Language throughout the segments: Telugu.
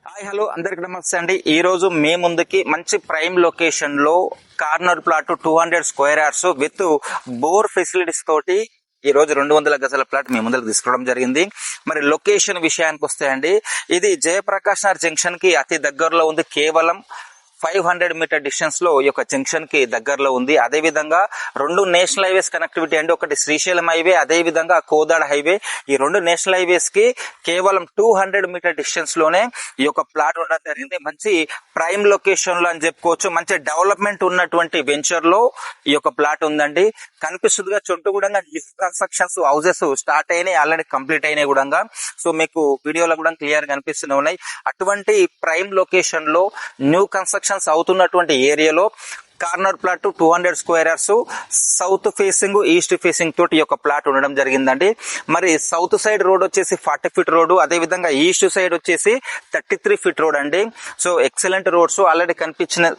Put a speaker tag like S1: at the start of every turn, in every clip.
S1: హాయ్ హలో అందరికి నమస్తే అండి. ఈ రోజు మే ముందుకి మంచి ప్రైమ్ లొకేషన్ లో corner plot 200 square yards with bore facilities తోటి ఈ రోజు 200 గజాల ప్లాట్ మీ ముందరకు తీసుకోవడం జరిగింది. మరి లొకేషన్ విషయానికి వస్తే అండి, ఇది జయప్రకాష్ నగర్ జంక్షన్ కి అతి దగ్గరలో ఉంది. కేవలం 500 మీటర్ డిస్టెన్స్ లో ఈ యొక్క జంక్షన్ కి దగ్గరలో ఉంది. అదే విధంగా రెండు నేషనల్ హైవేస్ కనెక్టివిటీ అండి. ఒకటి శ్రీశైలం హైవే, అదే విధంగా కోదాడ హైవే. ఈ రెండు నేషనల్ హైవేస్ కి కేవలం 200 మీటర్ డిస్టెన్స్ లోనే ఈ యొక్క ప్లాట్ ఉండడం జరిగింది. మంచి ప్రైమ్ లొకేషన్ లో అని చెప్పుకోవచ్చు. మంచి డెవలప్మెంట్ ఉన్నటువంటి వెంచర్ లో ఈ యొక్క ప్లాట్ ఉందండి. కనిపిస్తుందిగా చుట్టూ లిఫ్ట్ కన్స్ట్రక్షన్స్ హౌసెస్ స్టార్ట్ అయినాయి, ఆల్రెడీ కంప్లీట్ అయినాయి కూడా. సో మీకు వీడియోలో కూడా క్లియర్ గా కనిపిస్తూనే ఉన్నాయి. అటువంటి ప్రైమ్ లొకేషన్ లో న్యూ కన్స్ట్రక్షన్ అవుతున్నటువంటి ఏరియాలో corner plot 200 square yards south facing east facing తోటి ఈ యొక్క ప్లాట్ ఉండడం జరిగిందండి. మరి సౌత్ సైడ్ రోడ్ వచ్చేసి 40 ఫీట్ రోడ్, అదే విధంగా ఈస్ట్ సైడ్ వచ్చేసి 33 ఫీట్ రోడ్ అండి. సో ఎక్సలెంట్ రోడ్స్ ఆల్రెడీ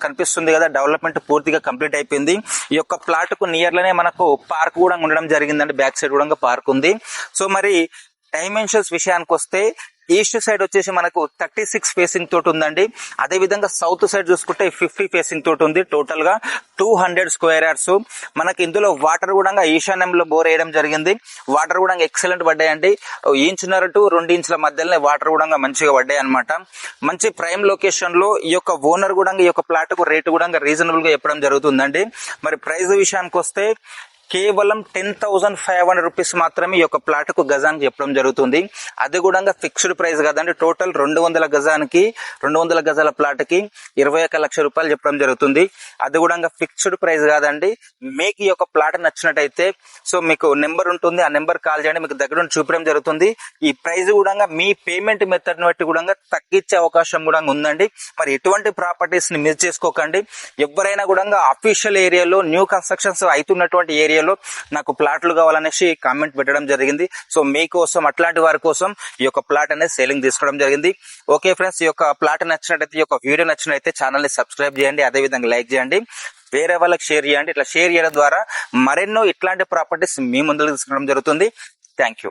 S1: కనిపిస్తుంది కదా, డెవలప్మెంట్ పూర్తిగా కంప్లీట్ అయిపోయింది. ఈ యొక్క ప్లాట్ కు నియర్ లోనే మనకు పార్క్ కూడా ఉండడం జరిగిందండి. బ్యాక్ సైడ్ కూడా పార్క్ ఉంది. సో మరి డైమెన్షన్స్ విషయానికి వస్తే ఈస్ట్ సైడ్ వచ్చేసి మనకు 36 ఫేసింగ్ తోటి ఉందండి. అదే విధంగా సౌత్ సైడ్ చూసుకుంటే 50 ఫేసింగ్ తోటి ఉంది. టోటల్ గా 200 స్క్వేర్ యార్డ్స్. మనకి ఇందులో వాటర్ కూడా ఈశాన్యంలో బోర్ వేయడం జరిగింది. వాటర్ కూడా ఎక్సలెంట్ పడ్డాయండి. 1.5 to 2 ఇంచుల మధ్యలోనే వాటర్ కూడా మంచిగా పడ్డాయి అనమాట. మంచి ప్రైమ్ లొకేషన్ లో ఈ యొక్క ఓనర్ కూడా ఈ యొక్క ప్లాట్ కు రేటు కూడా రీజనబుల్ గా చెప్పడం జరుగుతుందండి. మరి ప్రైస్ విషయానికి వస్తే కేవలం 10,500 రూపీస్ మాత్రమే ఈ యొక్క ప్లాట్ కు గజానికి చెప్పడం జరుగుతుంది. అది కూడా ఫిక్స్డ్ ప్రైస్ కాదండి. టోటల్ 200 గజానికి 200 గజాల ప్లాట్ కి 21 లక్షల రూపాయలు చెప్పడం జరుగుతుంది. అది కూడా ఫిక్స్డ్ ప్రైస్ కాదండి. మీకు ఈ యొక్క ప్లాట్ నచ్చినట్టయితే సో మీకు నెంబర్ ఉంటుంది, ఆ నెంబర్ కాల్ చేయండి, మీకు దగ్గర చూపించడం జరుగుతుంది. ఈ ప్రైస్ కూడా మీ పేమెంట్ మెథడ్ ని బట్టి కూడా తగ్గించే అవకాశం కూడా ఉందండి. మరి ఎటువంటి ప్రాపర్టీస్ ని మిస్ చేసుకోకండి. ఎవరైనా కూడా అఫీషియల్ ఏరియాలో న్యూ కన్స్ట్రక్షన్స్ అవుతున్నటువంటి ఏరియా నాకు ప్లాట్లు కావాలనేసి కామెంట్ పెట్టడం జరిగింది. సో మీకోసం అట్లాంటి వారి కోసం ఈ యొక్క ప్లాట్ అనేది సేలింగ్ తీసుకోవడం జరిగింది. ఓకే ఫ్రెండ్స్, ఈ యొక్క ప్లాట్ నచ్చినట్టయితే, ఈ యొక్క వీడియో నచ్చినట్టయితే ఛానల్ ని సబ్స్క్రైబ్ చేయండి, అదే విధంగా లైక్ చేయండి, వేరే వాళ్ళకి షేర్ చేయండి. ఇట్లా షేర్ చేయడం ద్వారా మరెన్నో ఇట్లాంటి ప్రాపర్టీస్ మీ ముందుకు తీసుకోవడం జరుగుతుంది. Thank you.